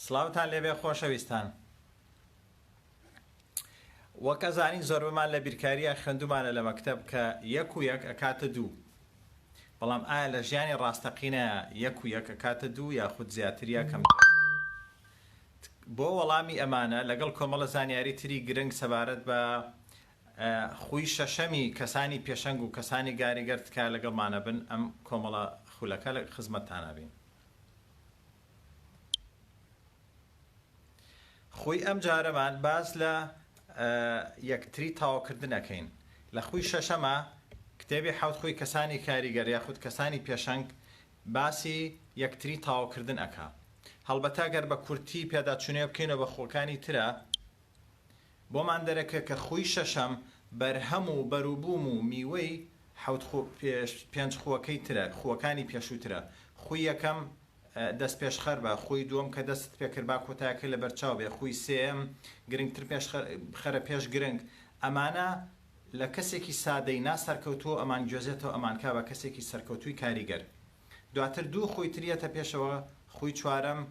سڵاوتان لێبێ خۆشەویستان. وەک ئەزانین زۆر بمان لە بیرکاریە خوێندومانە لە مەکتەب کە یەک و یەک ئەکاتە دوو. بەڵام ئایا لە ژیانی ڕاستەقینە یەک و یەک ئەکاتە دوو یاخود زیاتریە کەمتر؟ بۆ وەڵامی ئەمانە لەگەڵ کۆمەڵە زانیاری تری گرنگ سەبارەت بە خوی شەشەمی کەسانی پێشەنگ و کەسانی گاریگەر تکا لەگەڵمانە بن ئەم کۆمەڵە خولەکە لە خزمەتتانە بین. خوی ئەم جارەمان باس لە یەکتری تاواکردنەکەین. لە خوی شەشەمە کتێبی حەوت خوی کەسانی کاریگەر یاخود کەسانی پێشەنگ باسی یەکتری تاواکردن ئەکا. هەڵبەتە گەر بە کورتی پێداچوونێ بکەینەوە بە خۆکانی ترە بۆمان دەرەکە کە خوی شەشەم بەرهەم و بەرووبووم و میوەی پێنج خووەکەی ترە، خووەکانی پێشووترە. خوی یەکەم دەست پێشخەر بە، خوی دووەم کە دەست پێکرد با کۆتایەکە لە بەرچاو بێ، خوی سێم گرنگتر خەرە پێش گرنگ. ئەمانە لە کەسێکی سادەی ناسەرکەوتووە ئەمان گوێزێتەوە ئەمانکە بە کەسێکی سەرکەوتووی کاریگەر. دواتر دوو خوی تریەتە پێشەوە، خوی چوارەم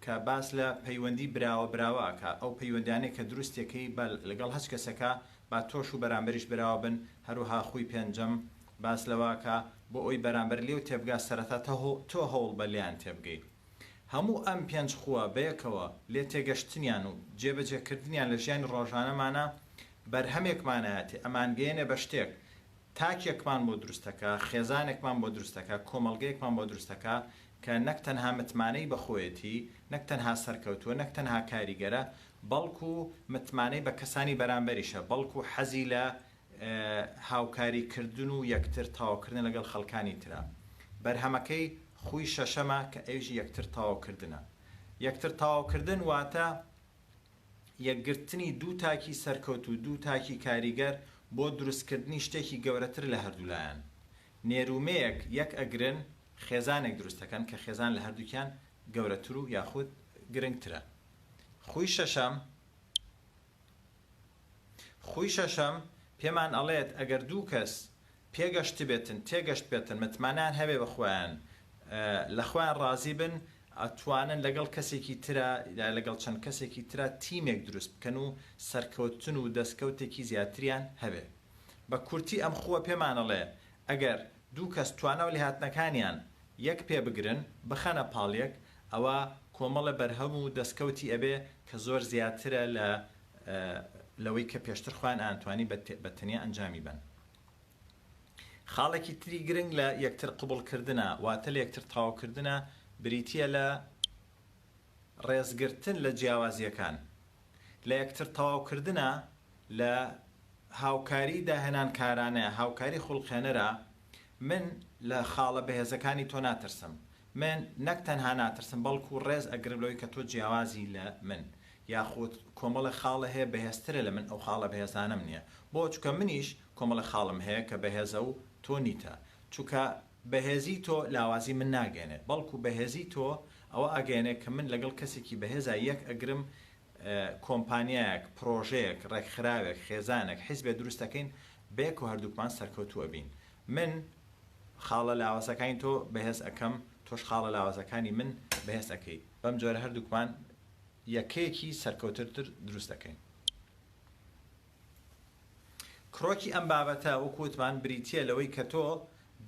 کە باس لە پەیوەندی براوە براوەکە، ئەو پەیوەندیانەی کە دروستێکی لەگەڵ هەچ کەسەکە با تۆش و بەرامبەریش براوە بن. هەروها خوی پێنجەم باس لەواکە بۆ ئەوی بەرامبەر لێو تێبگا سەرەتا تۆ هەوڵ بە لیان تێبگەی. هەموو ئەم پێنج خووە بەیەکەوە لێ تێگەشتنیان و جێبەجێکردنیان لە ژیانی ڕۆژانەمانە بەرهەمێکمانایەتی ئەمانگەیەنە بە شتێک تاکێکمان بۆ دروستەکە، خێزانێکمان بۆ دروستەکە، کۆمەڵگەیەکمان بۆ دروستەکە کە نەک تەنها متمانەی بەخۆیەتی، نەک تەنها سەرکەوتووە، نەک تەنها کاریگەرە، بەڵکو متمانەی بە کەسانی بەرامبەریشە، بەڵکو حەزی لە هاوکاریکردن و یەکتر تاواکردن لەگەڵ خەڵکانی ترە. بەرهەمەکەی خوی شەشەمە کە ئەویش یەکتر تاواکردنە. یەکتر تاواکردن واتە یەکگرتنی دوو تاکی سەرکەوت و دوو تاکی کاریگەر بۆ دروستکردنی شتێکی گەورەتر لە هەردوولایەن. نێرومەیەک یەک ئەگرن خێزانێک دروستەکەن کە خێزان لە هەردووکیان گەورەتر و یاخود گرنگترە. خوی شەشەم پێمان ئەڵێت ئەگەر دوو کەس تێگەشت بێتن متمانیان هەبێ بەخۆیان لە خۆیان ڕازی بن، ئەتوانن لەگەڵ کەسێکی ترە لەگەڵ چەند کەسێکی ترە تیمێک دروست بکەن و سەرکەوتن و دەستکەوتێکی زیاتریان هەبێ. بە کورتی ئەم خووە پێمان ئەڵێ ئەگەر دوو کەس توانە و لێهاتنەکانیان یەک پێ بگرن بخەنە پاڵیەک، ئەوە کۆمەڵە بەرهەم و دەستکەوتی ئەبێ کە زۆر زیاترە لەوەی کە پێشتر خۆیان ئەتوانی بە تەنیا ئەنجامی بن. خاڵێکی تری گرنگ لە یەکتر قبوڵکردنە واتە لە یەکتر تاواکردنە بریتیە لە ڕێزگرتن لە جیاوازیەکان. لە یەکتر تاواکردنە لە هاوکاری داهێنان کارانەیە، هاوکاری خوڵقێنەرە. من لە خاڵە بەهێزەکانی تۆ ناترسم، من نەک تەنها ناترسم بەڵکو ڕێز ئەگرم لەوەی کە تۆ جیاوازی لە من، یاخود کۆمەڵە خاڵە هەیە بەهێزترە لە من، ئەو خاڵە بەهێزانەم نییە. بۆ چونکە منیش کۆمەڵە خاڵم هەیە کە بەهێزە و تۆ نیتە. چونکە بەهێزی تۆ لاوازی من ناگەێنێت، بەڵکو بەهێزی تۆ ئەوە ئەگەێنێت کە من لەگەڵ کەسێکی بەهێزە یەک ئەگرم کۆمپانیایەک، پرۆژەیەک، ڕێکخراوێک، خێزانێک، حیزبێ دروستەکەین بێک و هەردووکمان سەرکەوتووە بین. من خاڵە لاوازەکانی تۆ بەهێز ئەەکەم، تۆش خاڵە لاوازەکانی من بەهێز ئەەکەی. بەم جۆرە هەردووکمان یەکەیەکی سەرکەوتتر دروست دەکەین. کڕۆکی ئەم بابەتە وەکوتمان بریتیە لەوەی کە تۆ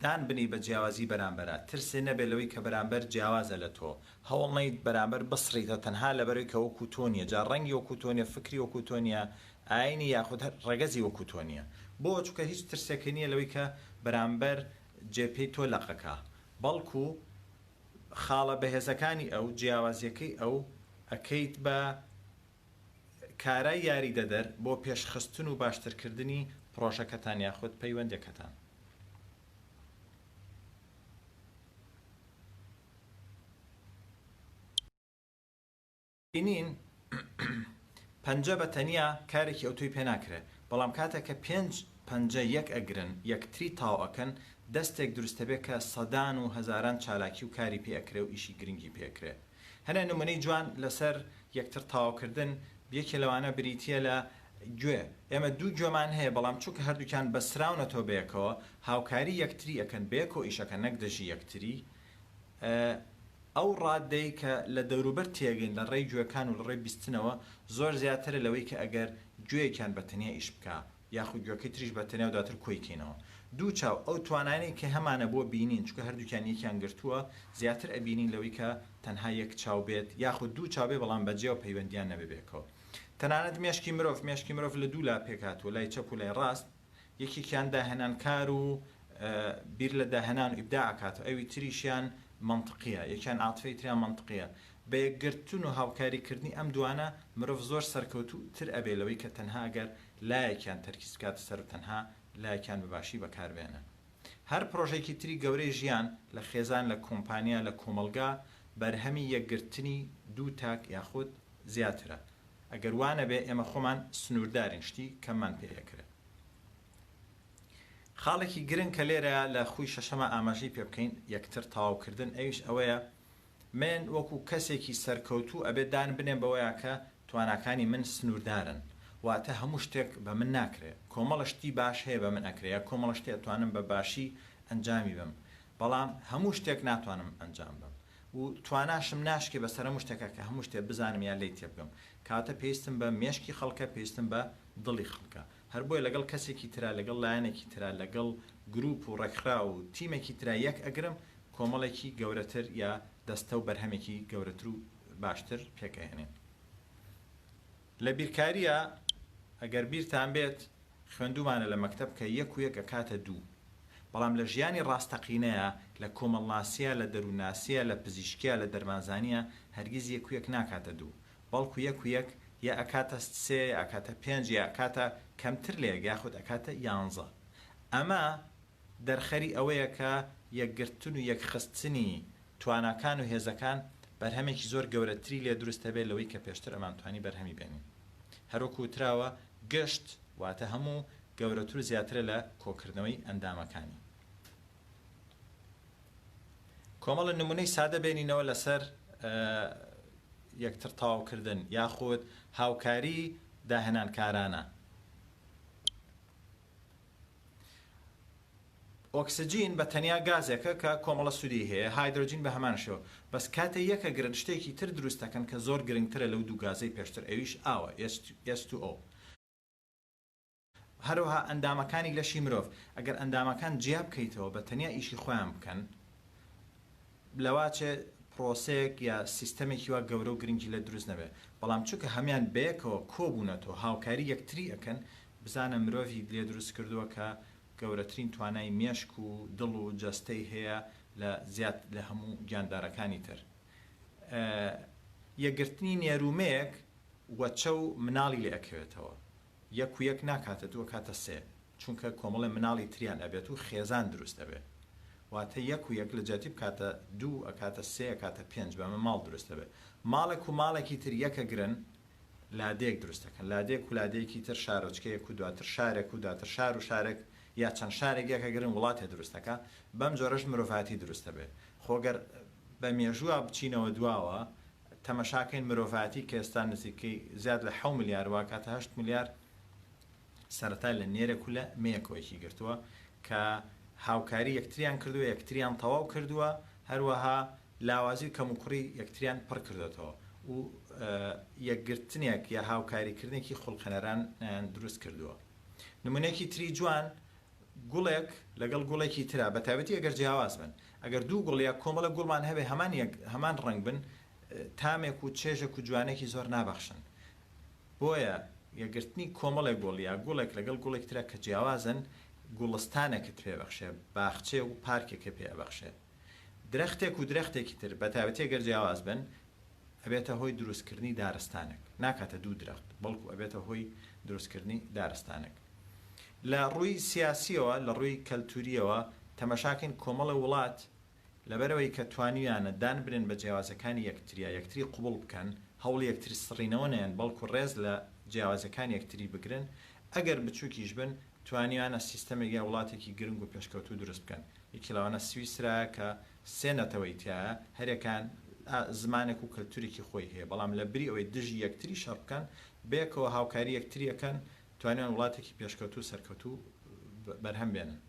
دان بنی بە جیاوازی بەرامبەرە، ترسێ نەبێ لەوەی کە بەرامبەر جیاوازە لە تۆ، هەوڵ نەیت بەرامبەر بسڕیتە تەنها لەبەرەوەی کە وەکو تۆ نییە، جا ڕەنگی وەکو تۆ نییە، فکری وەکو تۆ نییە، ئاینی یاخود ڕێگەزی وەکو تۆ نییە. بۆ چونکە هیچ ترسێکی نییە لەوەی کە بەرامبەر جێپێی تۆ لەقەکە، بەڵکو خاڵە بەهێزەکانی ئەو جیاوازیەکەی ئەو ئەکەیت بە کارای یاری دەدەر بۆ پێشخستن و باشترکردنی پرۆژەکەتان یاخود پەیوەندەکەتان. بینین پەنجە بە تەنیا کارێکی ئەوتۆی پێ ناکرێت، بەڵام کاتێک کە پێنج پەنجە یەک ئەگرن یەکتری تاو ئەکەن دەستێک دروستە بێت کە سەدان و هەزاران چالاکی و کاری پێئەکرێ و ئیشی گرنگی پێکرێ. هەنە نمونەی جوان لەسەر یەکتر تاواکردن یەکێ لەوانە بریتیە لە گوێ. ئێمە دوو گوێمان هەیە بەڵام چونکە هەردووکیان بەسراونەتەوە بەیەکەوە هاوکاری یەکتری ئەکەن بەیەکەوە ئیشەکە نەک دەژی یەکتری، ئەو ڕادەی کە لە دەوروبەر تێگەین لە ڕێی گوێەکان و لە ڕێی بیستنەوە زۆر زیاترە لەوەی کە ئەگەر گوێیەکیان بەتەنیا ئیش بکە یاخود گوێەکەی تریش بەتەنیا و دواتر کۆیکەینەوە دوو چاو ئەو توانانەی کە هەمانە بۆ بینین چونکە هەردووکیان یەکیان گرتووە زیاتر ئەبینین لەوەی کە تەنها یەک چاو بێت یاخود دوو چاو بێ بەڵام بەجێ و پەیوەندیان نەبێتەوە تەنانەت مێشکی مرۆڤ لە دوو لا پێکاتوە لای چەپ و لای ڕاست یەکێکیان داهێنانکار و بیر لە داهێنان و ئیبداعکاتەوە ئەوی تریشیان منطقیە یەکیان عاتفەی تریان منطقیە بە یەکگرتن و هاوکاریکردنی ئەم دوانە مرۆڤ زۆر سەرکەوتووتر ئەبێ لەوەی کە تەنها ئەگەر لایەکیان تەرکیز بکاتە سەر و تەنها لایەکیان بەباشی بەکاربێنن هەر پرۆژێکی تری گەورەی ژیان لە خێزان لە کۆمپانیا لە کۆمەلگا بەرهەمی یەکگرتنی دوو تاک یاخود زیاترە ئەگەر وانە بێ ئێمە خۆمان سنووردارین شتی کەممان پێیەکرێت خاڵێکی گرنگ کە لێرە لە خوی شەشەمە ئاماژەی پێ بکەین یەکتر تەواوکردن ئەویش ئەوەیە من وەکو کەسێکی سەرکەوتوو ئەبێت دان بنێن بەوەیە کە تواناکانی من سنووردارن واتە هەموو شتێک بە من ناکرێت کۆمەڵە شتی باش هەیە بە من ئەکرێت کۆمەڵە شتێک ئەتوانم بە باشی ئەنجامی بم بەڵام هەموو شتێک ناتوانم ئەنجام بم و تواناشم ناشکێ بەسەر هەموو شتێکە کە هەموو شتێک بزانم یان لی تێ بگەم کاتە پێویستم بە مێشکی خەڵکە پێویستم بە دڵی خەڵکە هەر بۆیە لەگەڵ کەسێکی ترا لەگەڵ لایەنێکی ترا لەگەڵ گروپ و ڕێکخرا و تیمێکی ترا یەک ئەگرم کۆمەڵێکی گەورەتر یا دەستە و بەرهەمێکی گەورەتر و باشتر پێکەهێنێن لە بیرکاریە ئەگەر بیرتان بێت خوێندومانە لە مەکتەب کە یەک و یەک ئەکاتە دوو بەڵام لە ژیانی ڕاستەقینەیە لە کۆمەڵناسیە لە دەرووناسیە لە پزیشکیە لە دەرمانزانیە هەرگیز یەک و یەک ناکاتە دوو بەڵکو یەک و یەک یا ئەکاتە سێ ئەکاتە پێنج یا ئەکاتە کەمتر لێ یاخود ئەکاتە یانزە ئەمە دەرخەری ئەوەیە کە یەکگرتن و یەکخستنی تواناکان و هێزەکان بەرهەمێکی زۆر گەورەتری لێ دروستە بێت لەوەی کە پێشتر ئەمانتوانی بەرهەمی بێنین هەروەکو وتراوە گشت واتە هەموو گەورەتر و زیاترە لە کۆکردنەوەی ئەندامەکانی کۆمەڵە نمونەی سادە بێنینەوە لەسەر یەکتر تەواوکردن یاخود هاوکاری داهێنانکارانە ئۆکسجین بە تەنیا گازێکە کە کۆمەڵە سوودی هەیە هایدرۆجین بە هەمانشەوە بەس کاتە یەکە گرن شتێکی تر دروست دەکەن کە زۆر گرنگترە لەو دوو گازەی پێشتر ئەویش ئاوە H2O هەروەها ئەندامەکانی لەشی مرۆڤ ئەگەر ئەندامەکان جیا بکەیتەوە بە تەنیا ئیشی خۆیان بکەن لەواچێ پرۆسەیەک یا سیستەمێکی وا گەورە و گرنگی لە دروست نەبێت بەڵام چونکە هەمان بەیەکەوە کۆبوونەتەوە هاوکاری یەکتری ئەکەن بزانە مرۆڤی لێ دروست کردووە کە گەورەترین توانای مێشک و دڵ و جەستەی هەیە لە زیاد لە هەموو گیاندارەکانی تر یەکگرتنی نێرومەیەک وەچە و مناڵی لێ ئەکەوێتەوە یەک و یەک ناکاتە دووە کاتە سێ چونکە کۆمەڵە مناڵی تریان ئەبێت و خێزان دروست دەبێت واتە یەک و یەک لە جەتیب کاتە دوو ئەکاتە سێ ئەکاتە پێنج بەمە ماڵ دروست دەبێت ماڵێک و ماڵێکی تر یەکە گرن لادێک دروست دەکەن لادێک و لادەیەکی تر شارۆچکەیەک و دواتر شارێک و دواتر شار و شارێک یا چەند شارێک یەکە گرن وڵاتێ دروستەکە بەم جۆرەش مرۆڤاتی دروست دەبێت خۆگەر بە مێژووە بچینەوە دواوە تەمەشاکەین مرۆڤاتی کە ئێستا نزیکەی زیاد لە 7 ملیار واکاتە 8 ملیار سەرەتا لە نێرێک و لە مەیەکەوەیەکی گرتووە کە هاوکاری یەکتریان کردووە یەکتریان تەواو کردووە هەروەها لاوازی کەم و کوڕی یەکتریان پڕ کردێتەوە و یەکگرتنێک یا هاوکاریکردنێکی خوڵقەنەران دروست کردووە نمونەیەکی تری جوان گوڵێک لەگەڵ گوڵێکی ترا بە تایبەتی ئەگەر جیاواز بن ئەگەر دوو گوڵ یا کۆمەڵە گوڵمان هەبێ هەمان ڕنگ بن تامێک و چێژێک و جوانێکی زۆر نابەخشن بۆیە یەکگرتنی کۆمەڵێک گوڵ یا گوڵێک لەگەڵ گوڵێک ترا کە جیاوازن گوڵستانێکت پێبەخشێ باخچێ و پارکێکە پێبەخشێ درەختێک و درەختێکی تر بە تایبەتی ئەگەر جیاواز بن ئەبێتە هۆی دروستکردنی دارستانێک ناکاتە دوو درەخت بەڵکو ئەبێتە هۆی دروستکردنی دارستانێک لە ڕووی سیاسیەوە لە ڕووی کەلتوریەوە تەمەشاکەین کۆمەڵە وڵات لەبەرەوەی کە توانیانە دان برن بە جیاوازەکانی یەکتری قوبڵ بکەن هەوڵ یەکتری سڕینەوە نێن بەڵکو ڕێز لە جیاوازەکانی یەکتری بگرن ئەگەر بچووکیش بن توانیانە سیستەمێک یا وڵاتێکی گرنگ و پێشکەوتوو دروست بکەن یەکی لەوانە سویسرا کە سێ نەتەوەی تایە هەرێکان زمانێک و کەلتورێکی خۆی هەیە بەڵام لە بری ئەوەی دژی یەکتری شەڕ بکەن بێکەوە هاوکاری یەکتریەکەن توانیان وڵاتێکی پێشکەوتوو سەرکەوتوو بەرهەم بێنن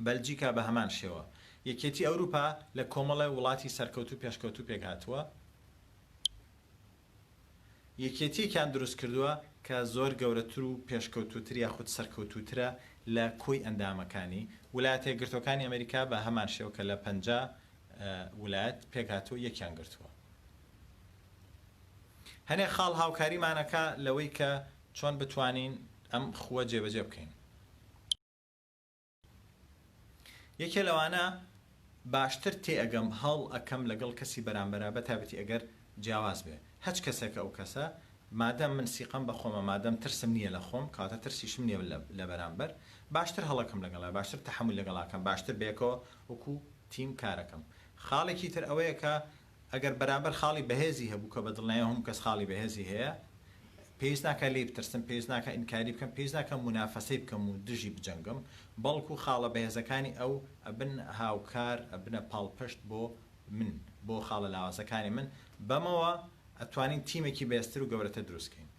بەلجیکا بە هەمان شێوە یەکێتی ئەوروپا لە کۆمەڵە وڵاتی سەرکەوتو پێشکەوتو پێکهاتووە یەکێتیەکیان دروست کردووە کە زۆر گەورەتر و پێشکەوتوتر یاخود سەرکەوتوترە لە کۆی ئەندامەکانی ویلایەتە یەکگرتوەکانی ئەمریکا بە هەمان شێوە کە لە 50 ویلایەت پێکهاتووە یەکیان گرتووە هەنێ خاڵ هاوکاریمانەکە لەوەی کە چۆن بتوانین ئەم خووە جێبەجێ بکەین یەکێ لەوانە باشتر تێئەگەم هەڵ ئەەکەم لەگەڵ کەسی بەرامبەرە بە تایبەتی ئەگەر جیاواز بێ هەچ کەسێکە ئەو کەسە مادەم من سیقم بە خۆمە مادەم ترسم نییە لە خۆم کاتە ترسیشم نییە لە بەرامبەر باشتر هەڵەکەم لەگەڵا باشتر تەحمل لەگەڵاکەم باشتر بێکەوە وەکو تیم کارەکەم خاڵێکی تر ئەوەیە کە ئەگەر بەرامبەر خاڵی بەهێزی هەبوو کە بەدڵنیایە هەموو کەس خاڵی بەهێزی هەیە پێویست ناکە لێ بترسم پێویست ناکە ئینکاری بکەم پێویست ناکە مونافەسەی بکەم و دژی بجەنگم بەڵکو خاڵە بەهێزەکانی ئەو ئەبن هاوکار ئەبنە پاڵپشت بۆ من بۆ خاڵە لاوازەکانی من بەمەوە ئەتوانین تیمێکی بەهێزتر و گەورەتە دروستکەین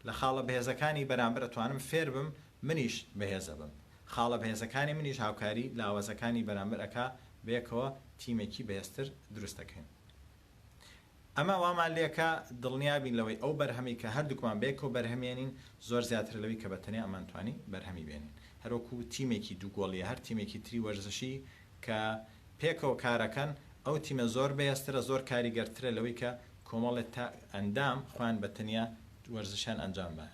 لە خاڵە بەهێزەکانی بەرامبەر ئەتوانم فێر بم منیش بەهێزە بم خاڵە بەهێزەکانی منیش هاوکاری لاوازەکانی بەرامبەر ئەکا بێکەوە تیمێکی بەهێزتر دروست دەکەین ئەمە وامان لێکە دڵنیابین لەوەی ئەو بەرهەمی کە هەردووکمان بێکەوە بەرهەمێنین زۆر زیاتر لەوەی کە بەتەنیا ئەمانتوانی بەرهەمی بێنین هەروەکو تیمێکی دووگۆڵیە هەر تیمێکی تری وەرزشی کە پێکەوە کارەکەن ئەو تیمە زۆر بەهێزترە زۆر کاریگەرترە لەوەی کە کۆمەڵێت تا ئەندام خوان بەتەنیا وەرزشیان ئەنجام بە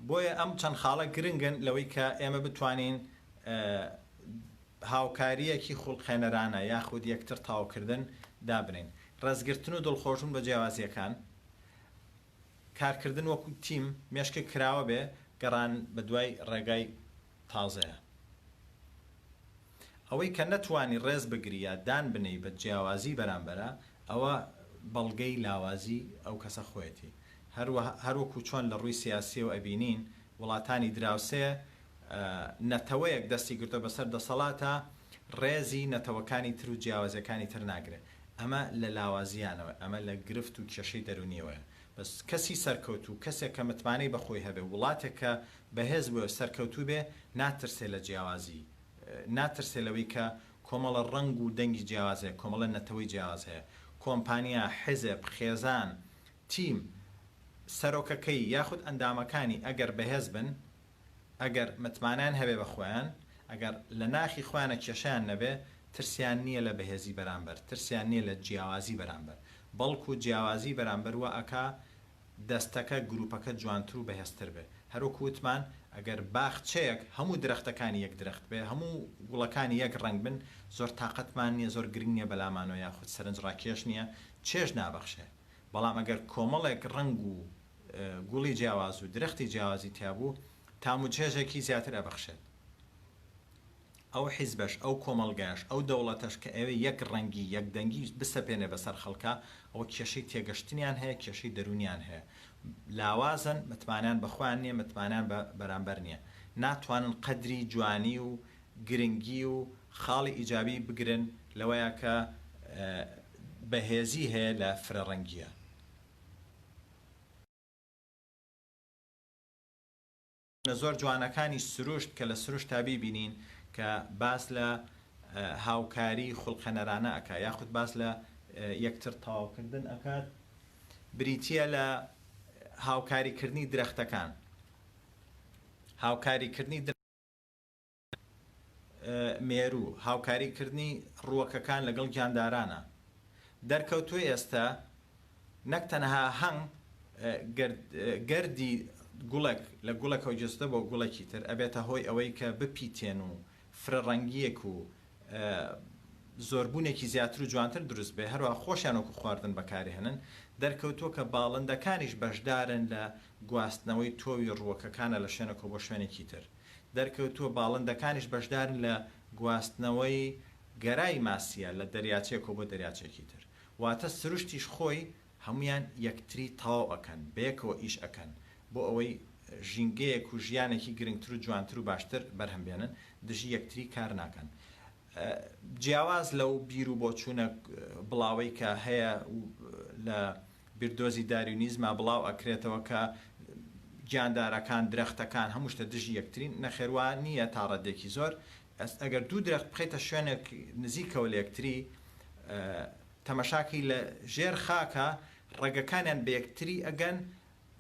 بۆیە ئەم چەند خاڵە گرنگن لەوەی کە ئێمە بتوانین هاوکاریەکی خوڵقێنەرانە یاخود یەکتر تاوکردن دابنین ڕێزگرتن و دڵخۆشون بە جیاوازیەکان کارکردن وەکو تیم مێشکە کراوە بێ گەڕان بە دوای ڕێگای تازەیە ئەوەی کە نەتوانی ڕێز بگری یا دان بنەی بە جیاوازی بەرامبەرە ئەوە بەڵگەی لاوازی ئەو کەسە خۆیەتی هەروەکو چۆن لە ڕووی سیاسیەوە ئەبینین وڵاتانی دراوسێ نەتەوەیەک دەستی گرتە بەسەر دەسەڵاتە ڕێزی نەتەوەکانی تر و جیاوازەکانی تر ناگرێت ئەمە لە لاوازیانەوە ئەمە لە گرفت و کێشەی دەرونیەوەیە بەس کەسی سەرکەوت و کەسێک کە متمانەی بەخۆی هەبێ وڵاتێک کە بەهێز بووە سەرکەوتوو بێ ناترسێ لە جیاوازی ناترسێ لەوەی کە کۆمەڵە ڕنگ و دەنگی جیاوازەیە کۆمەڵە نەتەوەی جیاواز هەیە کۆمپانیا حیزب خێزان تیم سەرۆکەکەی یاخود ئەندامەکانی ئەگەر بەهێز بن ئەگەر متمانیان هەبێ بە خۆیان ئەگەر لە ناخی خۆیانە کێشیان نەبێ ترسیان نییە لە بەهێزی بەرامبەر ترسیان نییە لە جیاوازی بەرامبەر بەڵکو جیاوازی بەرامبەر وە ئەکا دەستەکە گروپەکە جوانتر و بەهێزتر بێ هەروەکو وتمان ئەگەر باخچەیەک هەموو درەختەکانی یەک درەخت بێ هەموو گوڵەکانی یەک ڕنگ بن زۆر تااقەتمان نییە زۆر گرنگ نییە بەلامانەوە یاخود سەرنج ڕاکێش نییە چێژ نابەخشێ بەڵام ئەگەر کۆمەڵێک ڕنگ و گوڵی جیاواز و درەختی جیاوازی تیابوو تاموچێژێکی زیاتر ئەبەخشێت ئەو حیزبەش ئەو کۆمەڵگاش ئەو دەوڵەتەش کە ئەوێ یەک ڕەنگی یەک دەنگی بسەپێنێ بەسەر خەڵکە ئەوە کێشەی تێگەشتنیان هەیە کێشەی دەرونیان هەیە لاوازن متمانیان بەخۆیان نییە متمانیان بەرامبەر نییە ناتوانن قەدری جوانی و گرنگی و خاڵی ئیجابی بگرن لەوەیە کە بەهێزی هەیە لە فرەڕەنگیە زۆر جوانەکانی سروشت کە لە سروشت تابی بینین کە باس لە هاوکاری خوڵقەنەرانە ئەکا یاخود باس لە یەکتر تاواکردن ئەکات بریتیە لە هاوکاریکردنی درەختەکان هاوکاریکردنی مێرو هاوکاریکردنی ڕووەکەکان لەگەڵ گیاندارانە دەرکەوتووی ئێستا نەک تەنها هەنگ گەردی گوڵک لە گوڵەکەەوە جستە بۆ گوڵێکی تر ئەبێتە هۆی ئەوەی کە بپیتێن و فرەڕەنگیەک و زۆربوونێکی زیاتر و جوانتر دروست بێ هەروە خۆشیانۆکو خواردن بەکاری هێنن دەرکەوتووە کە باڵندەکانیش بەشدارن لە گواستنەوەی تۆوی ڕووەکەکانە لە شوێنەکە بۆ شوێنێکی تر دەرکەوتووە باڵندەکانیش بەشدارن لە گواستنەوەی گەرای ماسیە لە دەریاچێکەوە بۆ دەریاچێکی تر واتە سروشتیش خۆی هەمویان یەکتری تاو ئەکەن بەیەکەوە ئیش ئەکەن بۆ ئەوەی ژینگەیەک و ژیانێکی گرنگتر و جوانتر و باشتر بەرهەمبێنن دژی یەکتری کار ناکەن جیاواز لەو بیر و بۆچوونە بڵاوەی کە هەیە لە بیردۆزی داریونیزما بڵاو ئەکرێتەوە کە گیاندارەکان درەختەکان هەموو شتە دژی یەکترین نەخێوان نییە تا ڕەدێکی زۆر ئەگەر دوو درەخت بخەیتە شوێنێک نزیکەوە لە یەکتری تەمەشاکی لە ژێر خاکە ڕێگەکانیان بە یەکتری ئەگەن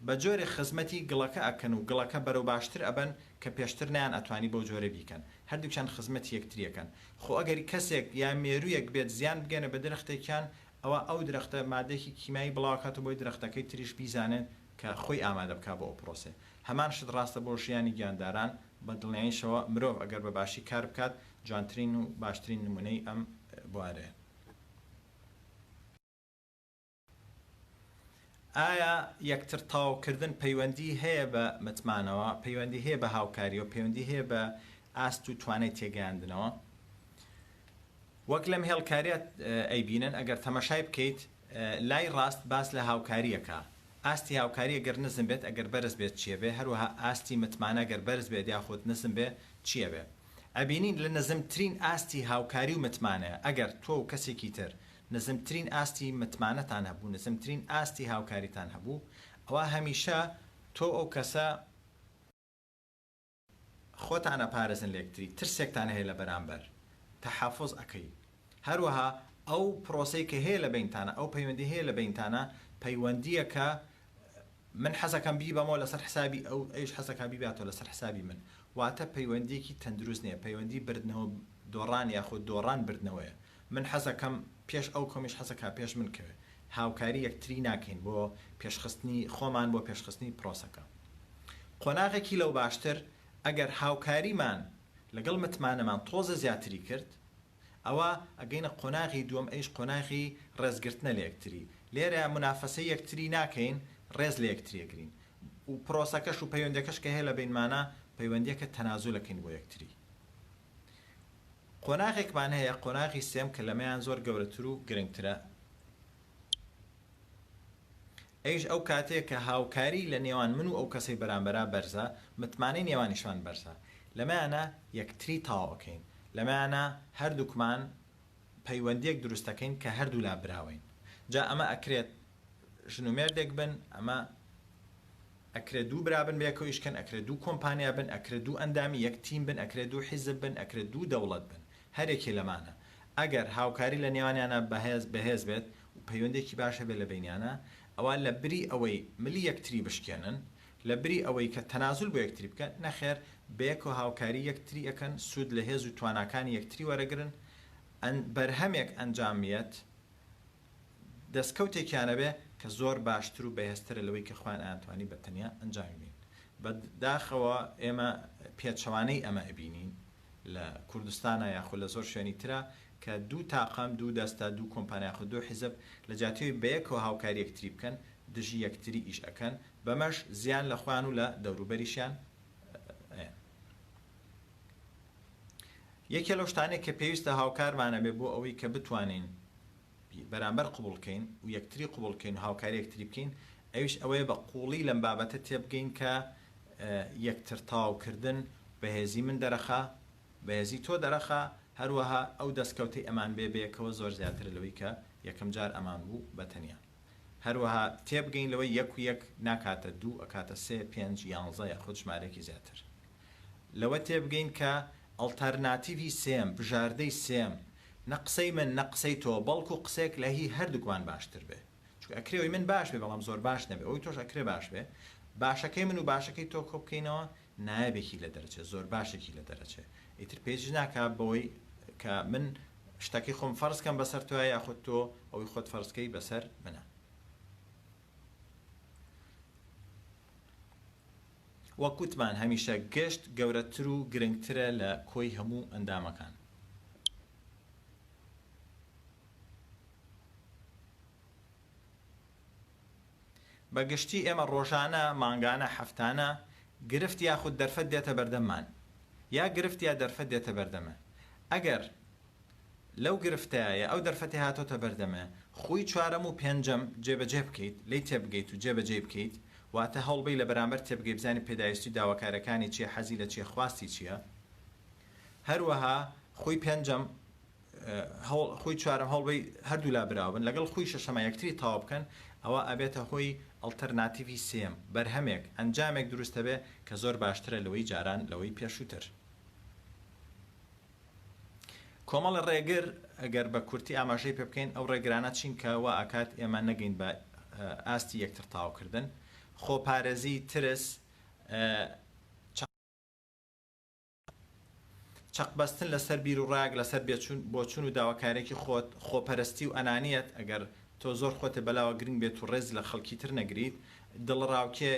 بە جۆرێ خزمەتی گڵەکە ئەکەن و گڵەکە بەرەو باشتر ئەبن کە پێشتر نیان ئەتوانی بەو جۆرە بیکەن هەردووکیان خزمەتی یەکتریەکەن خۆ ئەگەری کەسێک یا مێروویەک بێت زیان بگەنە بە درەختێکیان ئەوە ئەو درەختە مادێکی کیمایی بڵاوکات و بۆی درەختەکەی تریش بیزانێت کە خۆی ئامادە بکات بۆ ئەو پرۆسێ هەمان شت ڕاستە بۆ ژیانی گیانداران بە دڵنیاییشەوە مرۆڤ ئەگەر بە باشی کار بکات جوانترین و باشترین نمونەی ئەم بوارەیە ئایا یەکتر تاوکردن پەیوەندی هەیە بە متمانەوە پەیوەندی هەیە بە هاوکاریەوە پەیوەندی هەیە بە ئاست و توانای تێگەیاندنەوە وەک لەم هێڵکاریات ئەیبینن ئەگەر تەمەشای بکەیت لای ڕاست باس لە هاوکاریەکە ئاستی هاوکاری ئەگەر نزم بێت ئەگەر بەرز بێت چیە بێ هەروەها ئاستی متمانە گەر بەرز بێت یاخود نزم بێ چیە بێ ئەبینین لە نزمترین ئاستی هاوکاری و متمانەیە ئەگەر تۆ و کەسێکی تر نزمترین ئاستی متمانەتان هەبوو نزمترین ئاستی هاوکاریتان هەبوو ئەوە هەمیشە تۆ ئەو کەسە خۆتانە پارێزن لە یەکتری ترسێکتان هەیە لە بەرامبەر تەحافظ ئەکەی هەروەها ئەو پرۆسەی کە هەیە لە بینتانە ئەو پەیوەندی هەیە لە بینتانە پەیوەندیەکە من حەزەکەم بی بەمەوە لەسەر حسابی ئەو ئەیش حەزەکە بیباتەوە لەسەر حسابی من واتە پەیوەندیەکی تەندروست نییە پەیوەندی بردنەوە دۆڕان یاخود دۆڕان بردنەوەیە من حەزەکەم پێش ئەو کۆمیش حەزەکە پێش من کەوێ هاوکاری یەکتری ناکەین بۆ پێشخستنی خۆمان بۆ پێشخستنی پرۆسەکە قۆناغێکی لەو باشتر ئەگەر هاوکاریمان لەگەڵ متمانەمان تۆزە زیاتری کرد ئەوە ئەگەینە قۆناغی دووەم ئەیش قۆناغی ڕێزگرتنە لە یەکتری لێرە منافەسەی یەکتری ناکەین ڕێز لە یەکتریەگرین و پرۆسەکەش و پەیوەندەکەش کە هەیە لە بینمانە پەیوەندیەکە تەنازولەکەین بۆ یەکتری قۆناغێکمان هەیە قۆناغی سێم کە لەمەیان زۆر گەورەتر و گرنگترە ئەیش ئەو کاتێک کە هاوکاری لە نێوان من و ئەو کەسەی بەرامبەرا بەرزە متمانەی نێوانیشمان بەرزە لەمەیانە یەکتری تاوەکەین لەمەیانە هەردووکمان پەیوەندیەک دروستەکەین کە هەردوو لا براوین جا ئەمە ئەکرێت ژن و مێردێک بن ئەمە ئەکرێت دوو برابن بێکەوە ئیشکەن ئەکرێت دوو کۆمپانیا بن ئەکرێت دوو ئەندامی یەک تیم بن ئەکرێت دوو حیزب بن ئەکرێت دوو دەوڵەت بن هەرێکی لەمانە ئەگەر هاوکاری لە نێوانیانە بەهێز بێت و پەیوەندێکی باشە بێت لە بینیانە ئەوە لە بری ئەوەی ملی یەکتری بشکێنن لە بری ئەوەی کە تەنازول بۆ یەکتری بکەن نەخێر بەیەکەوە هاوکاری یەکتری ئەەکەن سوود لە هێز و تواناکانی یەکتری وەرەگرن بەرهەمێک ئەنجامیەت دەستکەوتێکیانە بێ کە زۆر باشتر و بەهێزترە لەوەی کە خوان ئەتوانی بەتەنیا ئەنجامی بین بەداخەوە ئێمە پێچەوانەی ئەمە ئەبینین لە کوردستانە یاخود لە زۆر شوێنی ترە کە دوو تاقام دوو دەستە دوو کۆمپانیا خود دوو حیزب لە جاتیەوەی بەیەکەوە هاوکاری یەکتری بکەن دژی یەکتری ئیش ئەەکەن بەمەش زیان لە خوان و لە دەوروبەریشیان یەکێ لەو شتانێک کە پێویستە هاوکارمانە بێ بۆ ئەوەی کە بتوانین بەرامبەر قبولکەین و یەکتری قبولکەین و هاوکاری یەکتری بکەین ئەویش ئەوەیە بە قوڵی لەم بابەتە تێبگەین کە یەکتر تاوکردن بەهێزی من دەرەخا بەهێزی تۆ دەرەخا هەروەها ئەو دەستکەوتەی ئەمان بێبەیەکەوە زۆر زیاتر لەوەی کە یەکەم جار ئەمان بوو بەتەنیا هەروەها تێبگەین لەوەی یەک و یەک ناکاتە دوو ئەکاتە سێ پێنج یانزە یاخود ژمارەیەکی زیاتر لەوە تێبگەین کە ئەڵتەرناتیڤی سێم بژاردەی سێم نەقسەی من نەقسەی تۆ بەڵکو قسێک لە هی هەردووکمان باشتر بێ چونکە ئەکرێەوەی من باش بێ بەڵام زۆر باش نەبێ ئەوی تۆش ئەکرێ باش بێ باشەکەی من و باشەکەی تۆ کۆ بکەینەوە نایبێکی لە دەرەچێت زۆر باشێکی لە دەرەچێت ئیتر پێش ناکە بەوەی کە من شتەکەی خۆم فەرزکەم بەسەر تۆە یاخود تۆ ئەوی خۆت فەرزکەی بەسەر منە وەکوتمان هەمیشە گەشت گەورەتر و گرنگترە لە کۆی هەموو ئەندامەکان بەگشتی ئێمە ڕۆژانە مانگانە هەفتانە گرفت یاخود دەرفەت دێتە بەردەممان یا گرفت یا دەرفەت دێتە بەردەمە ئەگەر لەو گرفتایە ئەو دەرفەتی هاتۆتە بەردەمە خۆی چوارەم و پێنجەم جێبەجێ بکەیت لی تێبگەیت و جێبەجێ بکەیت واتە هەڵبەی لە بەرامبەر تێبگەی بزانی پێداویستی داواکارەکانی چیە حەزی لە چیە خواستی چییە هەروەها خۆی پێنجەم خۆی چوارەم هەڵبەی هەردوو لا براون لەگەڵ خۆی شەشەمە یەکتری تاوا بکەن ئەوە ئەبێتە هۆی ئەڵتەرناتیڤی سێم بەرهەمێک ئەنجامێک دروستە بێ کە زۆر باشترە لەوەی جاران لەوەی پێشووتر. کۆمەڵی ڕێگر ئەگەر بە کورتی ئاماژەی پێ بکەین ئەو ڕێگرانە چین کەەوە ئاکات ئێمە نەگەین بە ئاستی یەکتر تاوکردن، خۆپارێزی، ترس، چەقبەستن لەسەر بیر و ڕاگ، لەسەر بۆچون و داواکارێکی خۆت، خۆپەرستی و ئەنانیەت، ئەگەر تۆ زۆر خۆتە بەلاوە گرنگ بێت و ڕێز لە خەڵکی تر نەگریت، دڵڕاوکێ،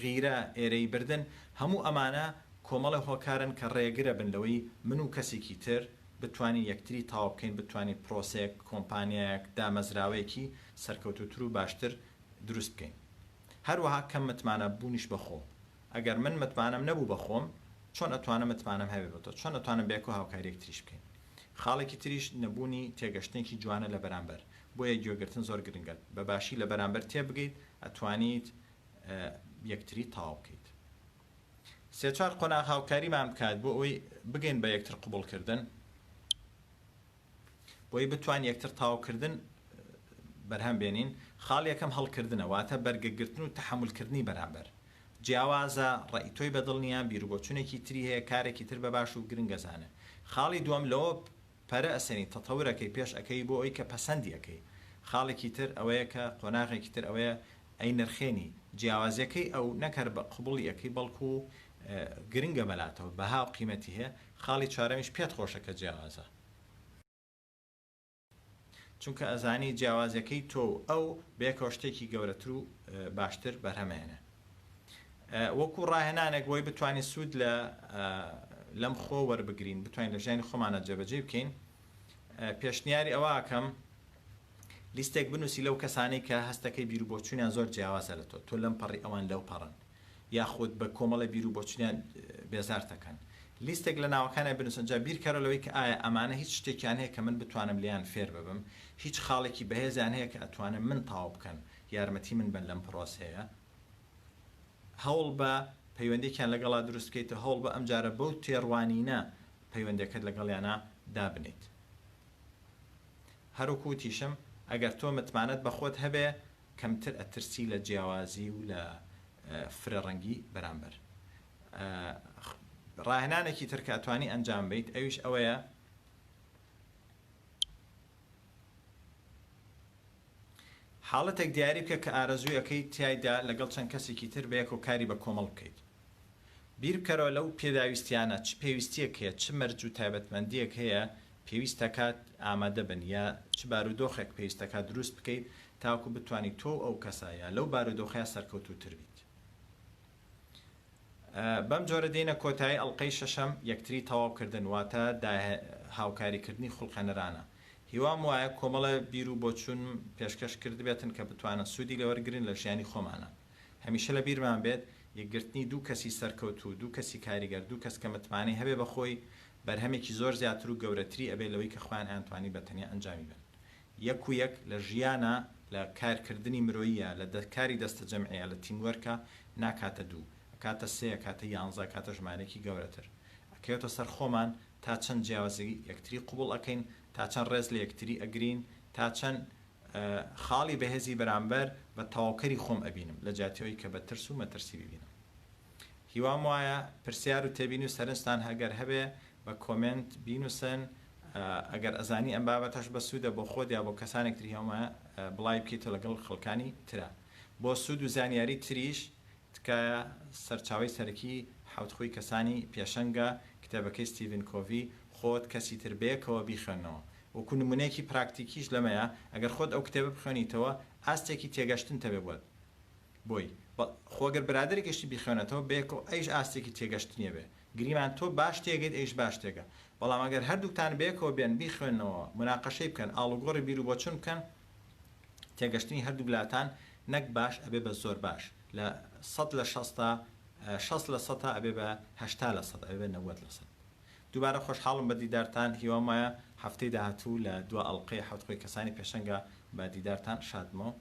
غیرە، ئێرەی بردن، هەموو ئەمانە کۆمەڵی هۆکارن کە ڕێگرە بن لەوەی من و کەسێکی تر بتوانین یەکتری تاوا بکەین، بتوانین پرۆسێک، کۆمپانیایەک، دامەزراوەیەکی سەرکەوتوتر و باشتر دروست بکەین. هەروەها کەم متمانە بوونیش بەخۆم. ئەگەر من متمانم نەبوو بەخۆم، چۆن ئەتوانم متمانم هەبێ بە تۆ؟ چۆن ئەتوانم بێک و هاوکاریەک تریش بکەین؟ خاڵێکی تریش نەبوونی تێگەشتێکی جوانە لە بەرامبەر. بۆیە گوێگرتن زۆر گرنگە. بەباشی لە بەرامبەر تێبگەیت، ئەتوانیت یەکتری تاوا بکەیت. سێ چوار قۆناغ هاوکاریمان بکات بۆ ئەوەی بگەین بە یەکتر قبوڵکردن، بۆی بتوان یەکتر تاواکردن بەرهەم بێنین. خاڵ یەکەم هەڵکردنە، واتە بەرگەگرتن و تەحملکردنی بەرامبەر. جیاوازە، ڕێی تۆی بەدڵ نییە، بیرروبۆچوونێکی تری هەیە، کارێکی تر بە باش و گرنگەزانە. خاڵی دووەم لەوە پەرە ئەسەنی تەتەورەکەی پێش ئەەکەی بۆ ئەوی کە پەسەندی ئەەکەی. خاڵێکی تر ئەوەیە کە قۆناغێکی تر ئەوەیە ئەی نرخێنی جیاوازیەکەی ئەو نەکەر بە قبوڵی ئەەکەی بەڵکو گرنگە بەلاتەوە بەها و قیمەتی هەیە. خاڵی چوارەمیش پێت خۆشەکە جیاوازە، چونکە ئەزانی جیاوازیەکەی تۆ ئەو بێکەوە شتێکی گەورەتر و باشتر بەرهەمێنە. وەکو ڕاهێنانێک بۆی بتوانین سوود لەم خۆ وەربگرین، بتوانین لە ژیانی خۆمانە جێبەجێ بکەین. پێشنیاری ئەوە ئەکەم لیستێک بنووسی لەو کەسانەی کە هەستەکەی بیرروبۆچوونیان زۆر جیاوازە لە تۆ لەم پەڕی ئەوان لەو پەڕن، یاخود بە کۆمەڵی بیرروبۆچوونیان بێزار دەکەن. لیستێک لە ناوەکانە بنووسن، جا بیرکەرە لەوەی کە ئایا ئەمانە هیچ شتێکیان هەیە کە من بتوانم لیان فێر ببم، هیچ خاڵێکی بەهێزیان هەیە کە ئەتوانم من تاوا بکەن، یارمەتی من بن لەم پرۆسەیە. هەوڵ بە پەیوەندێکیان لەگەڵا دروست بکەیتە، هەوڵ بە ئەم جارە بەو تێڕوانینە پەیوەندەکەت لەگەڵیانە دابنیت. هەروکو تیشم ئەگەر تۆ متمانەت بە خۆت هەبێ، کەمتر ئەترسی لە جیاوازی و لە فرەڕەنگی بەرامبەر. ڕاهێنانێکی تر کە ئەتوانی ئەنجام بیت ئەویش ئەوەیە حاڵەتێک دیاری بکە کە ئارەزوویەکەی تایدا لەگەڵ چەند کەسێکی تر بەیەک و کاری بە کۆمەڵ بکەیت. بیر بکەرەوە لەو پێداویستیانە چ پێویستیەک هەیە، چ مەرج و تایبەتمەندیەک هەیە پێویستەکات ئامادە بن، یا چ بارودۆخێک پێویستەکات دروست بکەیت تاوکو بتوانیت تۆ ئەو کەسایە لەو بارودۆخەیە سەرکەوتوتر بیت. بەم جۆرە دێنە کۆتایی ئەڵلقەی شەشەم، یەکتری تەواوکردن، واتە هاوکاریکردنی خوڵقەنەرانە. هیوام وایە کۆمەڵە بیر و بۆچوون پێشکەش کرد بێتن کە بتوانن سوودی لەوەرگرن لە ژیانی خۆمانە. هەمیشە لە بیرمان بێت یەکگرتنی دوو کەسی سەرکەوتوو، دوو کەسی کاریگەر، دوو کەس کە متمانەی هەبێ بەخۆی بەرهەمێکی زۆر زیاتر و گەورەتری ئەبێ لەوەی کە خۆیان ئەتوانی بەتەنیا ئەنجامی بن. یەک و یەک لە ژیانە، لە کارکردنی مرۆییە، لە کاری دەستە جەمعیە، لە تیموەرکە ناکاتە دوو، کاتە سێ، کاتە 11، کاتە ژمارەیەکی گەورەتر. ئەکەوێتە سەر خۆمان تا چەند جیاوازی یەکتری قبوڵ ئەەکەین، تا چەند ڕێز لە یەکتری ئەگرین، تا چەند خاڵی بەهێزی بەرامبەر بە تەواوکەری خۆم ئەبینم لە جاتیەوەی کە بە ترس و مەترسی ببینم. هیوام وایە پرسیار و تێبین و سەرنجتان هەگەر هەبێ بە کۆمنت بینوسن. ئەگەر ئەزانی ئەم بابەتەش بە سوودە بۆ خۆت یا بۆ کەسانێک تری هەمە بڵای بکەیتە لەگەڵ خەڵکانی ترە. بۆ سوود و زانیاری تریش تکایە سەرچاوی سەرەکی حوتخۆی کەسانی پێشەنگە کتێبەکەی ستیڤن کۆڤی خۆت کەسی تر بێکەوە بیخوێنەوە. وەکو نمونەیەکی پراکتیکیش لەمەیە، ئەگەر خۆت ئەو کتێبە بخوێنیتەوە ئاستێکی تێگەشتن تەبێ بۆی خۆگەر برادری گەشتی بیخوێنێتەوە بێکەوە ئەیش ئاستێکی تێگەشتنیە بێ. گریمان تۆ باش تێگەیت، ئەیش باش تێگە. بەڵام ئەگەر هەردووکتان بێکەوە بێن بیخوێنەوە، مناقەشەی بکەن، ئاڵوگۆڕی بیر و بۆچوون بکەن، تێگەشتنی هەردوو وڵاتان نەک باش ئەبێ بە زۆر باش، لە 60% ئەبێ بە 80%، ئەبێ بە 90%. دووبارە خۆشحاڵم بە دیدارتان. هیوام وایە هەفتەی داهاتوو لە دووە ئەڵلقەی حوتخۆی کەسانی پێشەنگە بە دیدارتان شادمەوە.